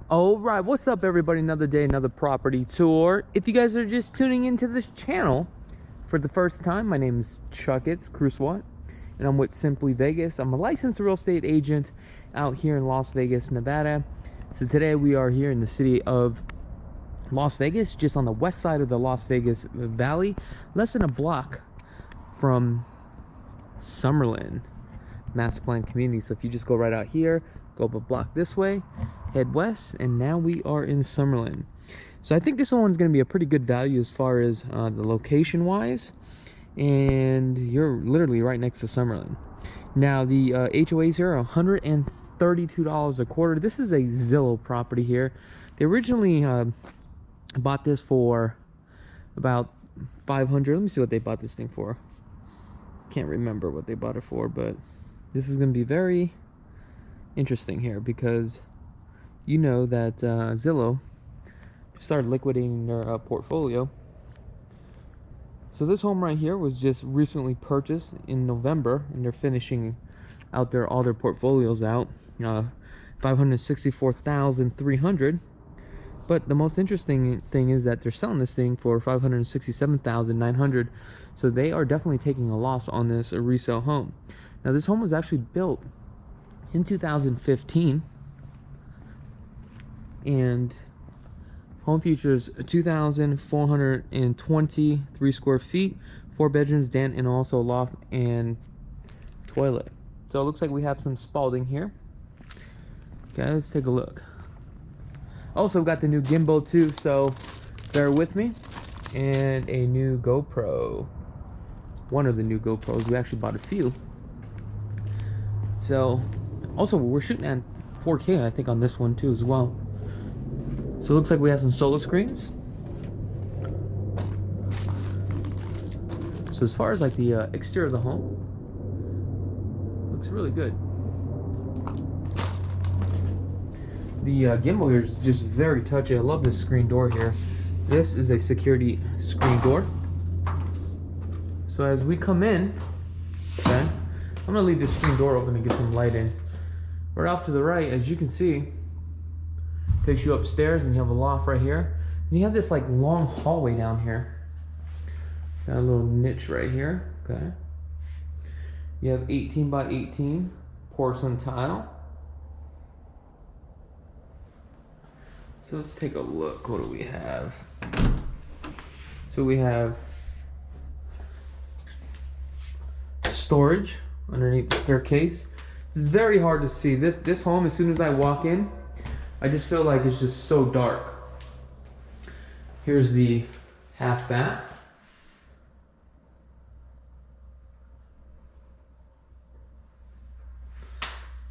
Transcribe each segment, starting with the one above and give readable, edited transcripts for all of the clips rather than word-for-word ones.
All right, what's up everybody? Another day, another property tour. If you guys are just tuning into this channel for the first time, my name is Chakits, Krulsawat, and I'm with Simply Vegas. I'm a licensed real estate agent out here in Las Vegas, Nevada. So today we are here in the city of Las Vegas, just on the west side of the Las Vegas Valley, less than a block from Summerlin master plan community. So if you just go right out here, go up a block this way, head west, and now we are in Summerlin. So I think this one's going to be a pretty good value as far as the location wise, and you're literally right next to Summerlin. Now the HOAs here are $132 a quarter. This is a Zillow property here. They originally bought this for about $500. Let me see what they bought this thing for. Can't remember what they bought it for, but this is going to be very interesting here because you know that Zillow started liquidating their portfolio. So this home right here was just recently purchased in November, and they're finishing out all their portfolios out. $564,300. But the most interesting thing is that they're selling this thing for $567,900. So they are definitely taking a loss on this resale home. Now this home was actually built in 2015, and home features 2,423 square feet, 4 bedrooms, den, and also loft and toilet. So it looks like we have some Spalding here. Okay, let's take a look. Also got the new gimbal too, so bear with me, and a new GoPro. One of the new GoPros. We actually bought a few. So also we're shooting at 4K I think on this one too as well. So it looks like we have some solar screens. So as far as like the exterior of the home, looks really good. The gimbal here is just very touchy. I love this screen door here. This is a security screen door. So as we come in, okay, I'm gonna leave this screen door open to get some light in. Right off to the right, as you can see, takes you upstairs, and you have a loft right here. And you have this like long hallway down here. Got a little niche right here, okay. You have 18 by 18 porcelain tile. So let's take a look. What do we have? So we have storage underneath the staircase. It's very hard to see. This home, as soon as I walk in, I just feel like it's just so dark. Here's the half bath.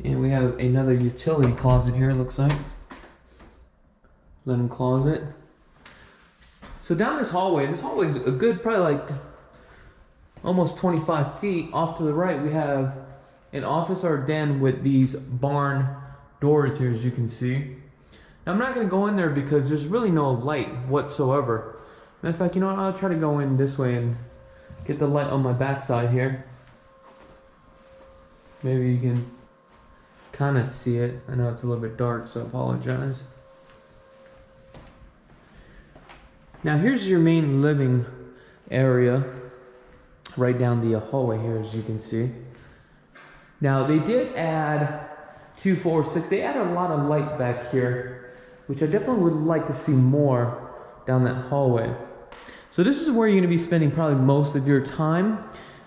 And we have another utility closet here, it looks like. Linen closet. So down this hallway is a good, probably like almost 25 feet. Off to the right, we have an office or den with these barn doors here, as you can see. Now I'm not going to go in there because there's really no light whatsoever. Matter of fact, you know what? I'll try to go in this way and get the light on my backside here. Maybe you can kind of see it. I know it's a little bit dark, so I apologize. Now here's your main living area, right down the hallway here, as you can see. Now they did add 2, 4, 6. They added a lot of light back here, which I definitely would like to see more down that hallway. So this is where you're going to be spending probably most of your time.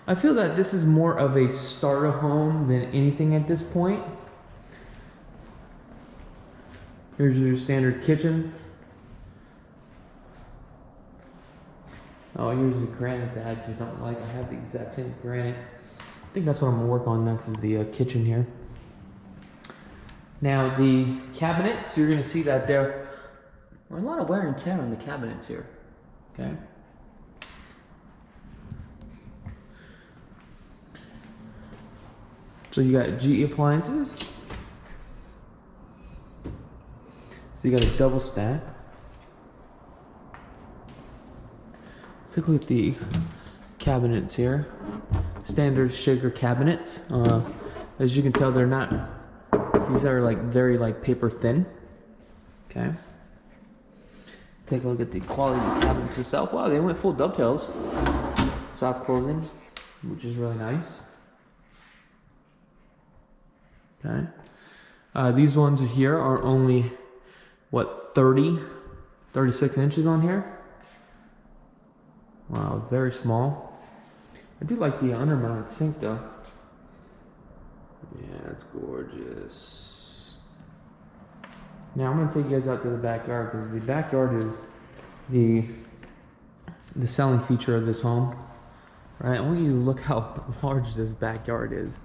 I feel that this is more of a starter home than anything at this point. Here's your standard kitchen. Oh, here's the granite that I just don't like. I have the exact same granite. I think that's what I'm gonna work on next, is the kitchen here. Now the cabinets, you're gonna see that there's a lot of wear and tear on the cabinets here. Okay. So you got GE appliances. So you got a double stack. Let's take a look at the cabinets here. Standard shaker cabinets. As you can tell, they're not, these are like very like paper thin. Okay. Take a look at the quality of the cabinets itself. Wow, they went full dovetails. Soft closing, which is really nice. Okay. These ones here are only, what, 36 inches on here? Wow, very small. I do like the undermounted sink though. Yeah, it's gorgeous. Now I'm gonna take you guys out to the backyard because the backyard is the selling feature of this home. Right, I want you to look how large this backyard is.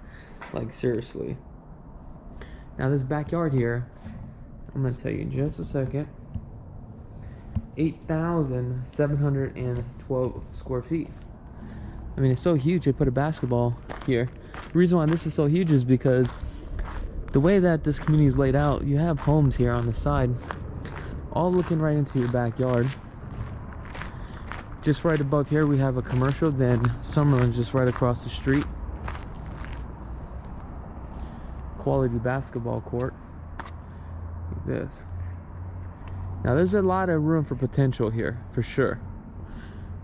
Like, seriously. Now this backyard here, I'm gonna tell you in just a second. 8,712 square feet. I mean, it's so huge they put a basketball here. The reason why this is so huge is because the way that this community is laid out, you have homes here on the side, all looking right into your backyard. Just right above here we have a commercial, then Summerlin's just right across the street. Quality basketball court. Like this. Now there's a lot of room for potential here, for sure.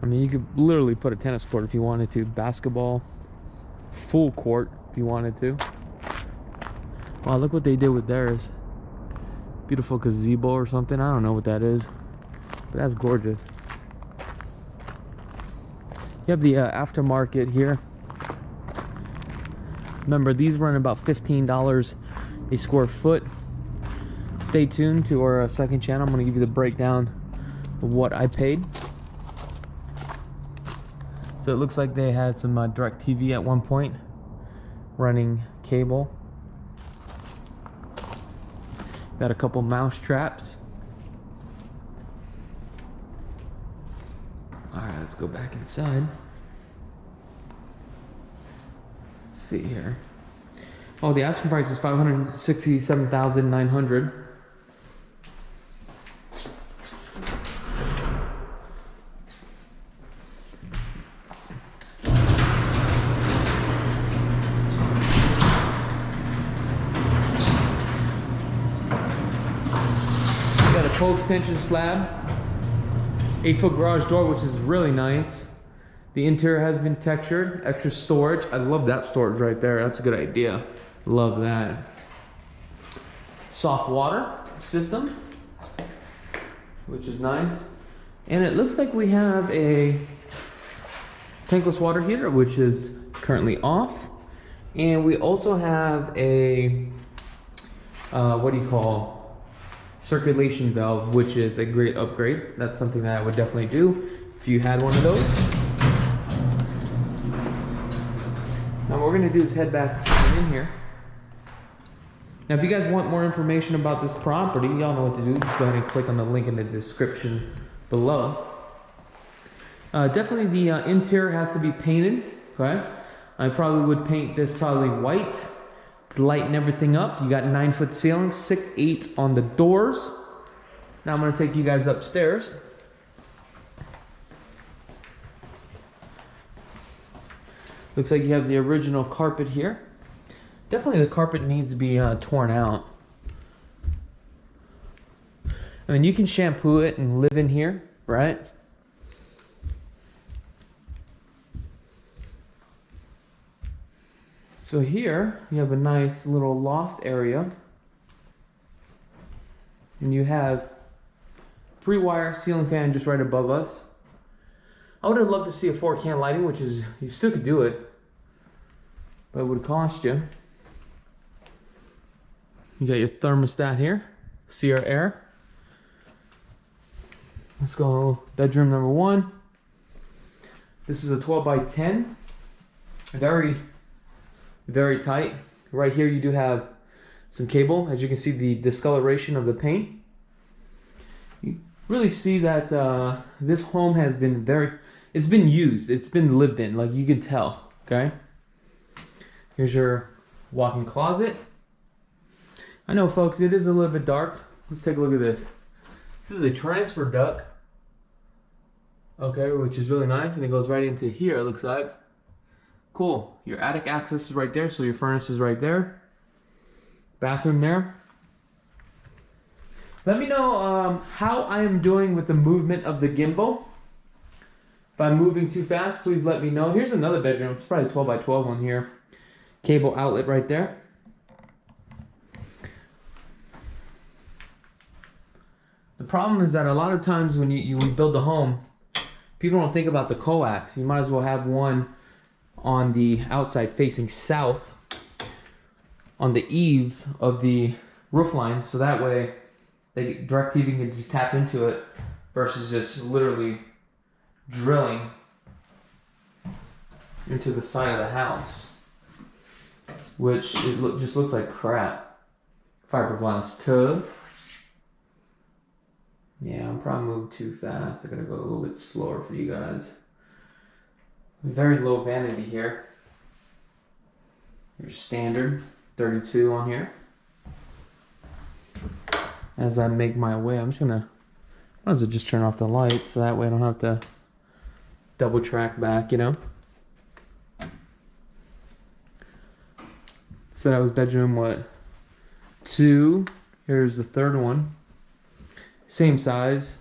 I mean, you could literally put a tennis court if you wanted to. Basketball, full court if you wanted to. Wow, look what they did with theirs. Beautiful gazebo or something. I don't know what that is, but that's gorgeous. You have the aftermarket here. Remember, these run about $15 a square foot. Stay tuned to our second channel. I'm going to give you the breakdown of what I paid. So it looks like they had some direct TV at one point, running cable. Got a couple mouse traps. Alright, let's go back inside. Let's see here. Oh, the asking price is $567,900. Got a cold extension slab. 8-foot garage door, which is really nice. The interior has been textured, extra storage. I love that storage right there. That's a good idea. Love that. Soft water system, which is nice. And it looks like we have a tankless water heater, which is currently off. And we also have a, circulation valve, which is a great upgrade. That's something that I would definitely do if you had one of those. Now what we're gonna do is head back in here. Now if you guys want more information about this property, y'all know what to do. Just go ahead and click on the link in the description below. Definitely the interior has to be painted, okay? I probably would paint this probably white to lighten everything up. You got 9-foot ceilings, 6/8 on the doors. Now I'm gonna take you guys upstairs. Looks like you have the original carpet here. Definitely the carpet needs to be torn out. I mean, you can shampoo it and live in here, right? So here you have a nice little loft area. And you have 3-wire ceiling fan just right above us. I would have loved to see a 4-can lighting, which is, you still could do it, but it would cost you. You got your thermostat here, see our air. Let's go bedroom number 1. This is a 12 by 10. Very, very tight. Right here you do have some cable. As you can see, the discoloration of the paint. You really see that this home has been it's been used, it's been lived in, like you can tell, okay? Here's your walk-in closet. I know folks, it is a little bit dark. Let's take a look at this. This is a transfer duct, okay, which is really nice, and it goes right into here, it looks like. Cool. Your attic access is right there, so your furnace is right there. Bathroom there. Let me know how I am doing with the movement of the gimbal. If I'm moving too fast, please let me know. Here's another bedroom. It's probably 12 by 12 one here. Cable outlet right there. The problem is that a lot of times when you build a home, people don't think about the coax. You might as well have one on the outside facing south on the eaves of the roof line, so that way DirecTV can just tap into it versus just literally drilling into the side of the house, which just looks like crap. Fiberglass tub. Yeah, I'm probably moving too fast. I gotta go a little bit slower for you guys. Very low vanity here. Your standard 32 on here. As I make my way, I'm just gonna, I might as well just turn off the lights so that way I don't have to double track back, you know. So that was bedroom, what, 2. Here's the third one. Same size.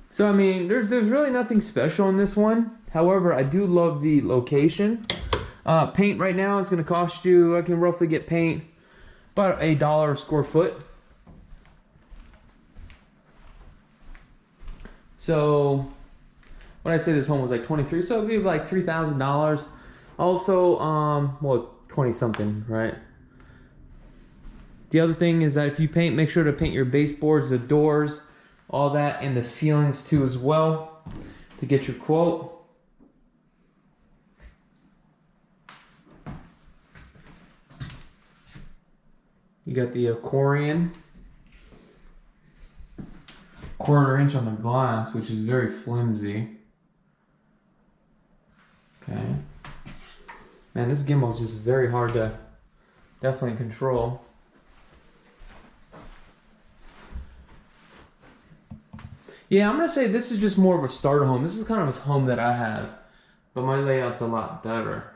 So I mean, there's really nothing special in this one. However, I do love the location. Paint right now is going to cost you, I can roughly get paint about $1 a square foot. So when I say this home was like 23, so it'd be like $3,000. Also, well, 20 something, right? The other thing is that if you paint, make sure to paint your baseboards, the doors, all that, and the ceilings too as well to get your quote. You got the Corian, 1/4 inch on the glass, which is very flimsy. Okay. Man, this gimbal is just very hard to definitely control. Yeah, I'm gonna say this is just more of a starter home. This is kind of a home that I have, but my layout's a lot better.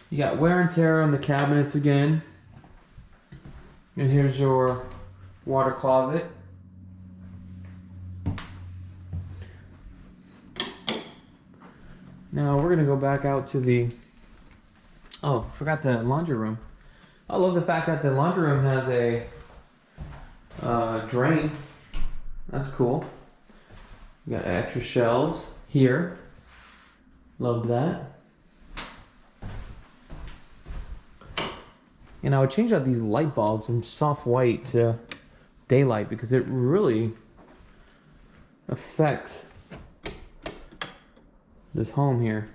You got wear and tear on the cabinets again. And here's your water closet. Now we're gonna go back out to the, oh, forgot the laundry room. I love the fact that the laundry room has a drain. That's cool. You got extra shelves here. Love that. And I would change out these light bulbs from soft white to daylight because it really affects this home here.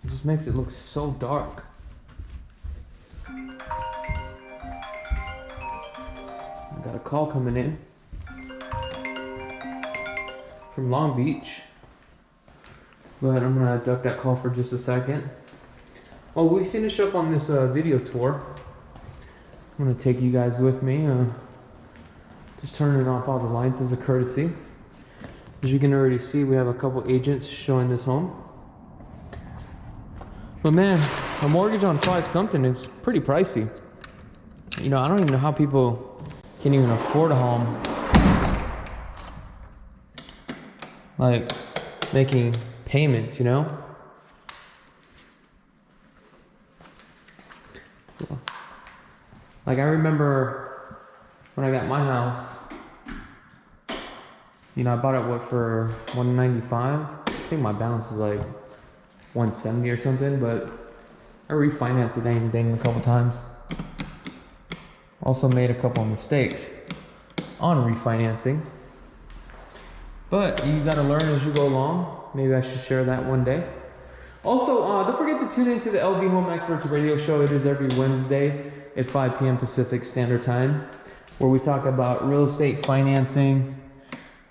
It just makes it look so dark. Got a call coming in from Long Beach. Go ahead, I'm gonna duck that call for just a second. While we finish up on this video tour, I'm gonna take you guys with me. Just turning off all the lights as a courtesy. As you can already see, we have a couple agents showing this home. But man, a mortgage on 5 something is pretty pricey. You know, I don't even know how people can't even afford a home, like making payments, you know. Like I remember when I got my house, you know, I bought it what for $195. I think my balance is like $170 or something, but I refinanced the dang thing a couple times. Also made a couple of mistakes on refinancing, but you got to learn as you go along. Maybe I should share that one day. Also, don't forget to tune into the LV Home Experts radio show. It is every Wednesday at 5 p.m. Pacific Standard Time, where we talk about real estate financing.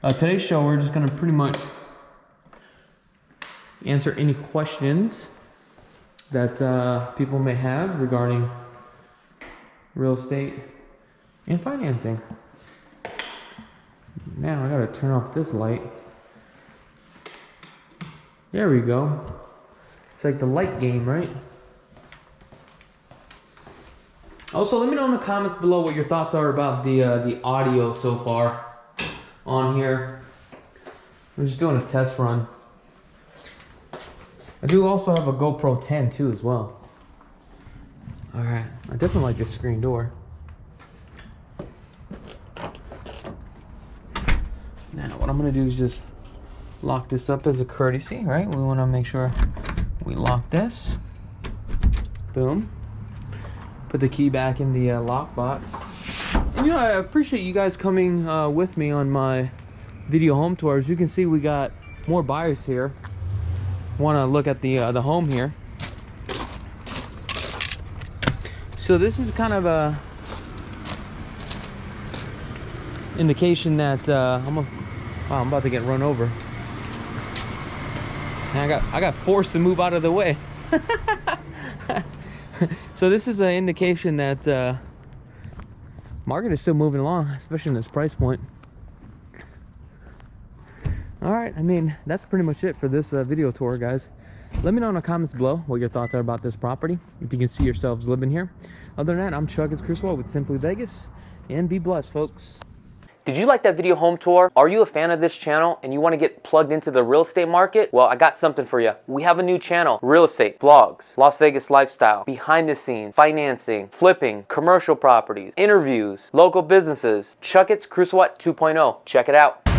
Today's show, we're just going to pretty much answer any questions that people may have regarding real estate and financing. Now I gotta turn off this light. There we go. It's like the light game, right? Also, let me know in the comments below what your thoughts are about the audio so far on here. I'm just doing a test run. I do also have a GoPro 10 too as well. All right, I definitely like this screen door. Now, what I'm gonna do is just lock this up as a courtesy, right? We wanna make sure we lock this. Boom. Put the key back in the lock box. And you know, I appreciate you guys coming with me on my video home tour. As you can see, we got more buyers here. Want to look at the home here. So this is kind of a indication that wow, I'm about to get run over. And I got forced to move out of the way. So this is an indication that market is still moving along, especially in this price point. All right, I mean, that's pretty much it for this video tour, guys. Let me know in the comments below what your thoughts are about this property, if you can see yourselves living here. Other than that, I'm Chakits Krulsawat with Simply Vegas, and be blessed, folks. Did you like that video home tour? Are you a fan of this channel and you want to get plugged into the real estate market? Well, I got something for you. We have a new channel, real estate, vlogs, Las Vegas lifestyle, behind the scenes, financing, flipping, commercial properties, interviews, local businesses, Chakits Krulsawat 2.0. Check it out.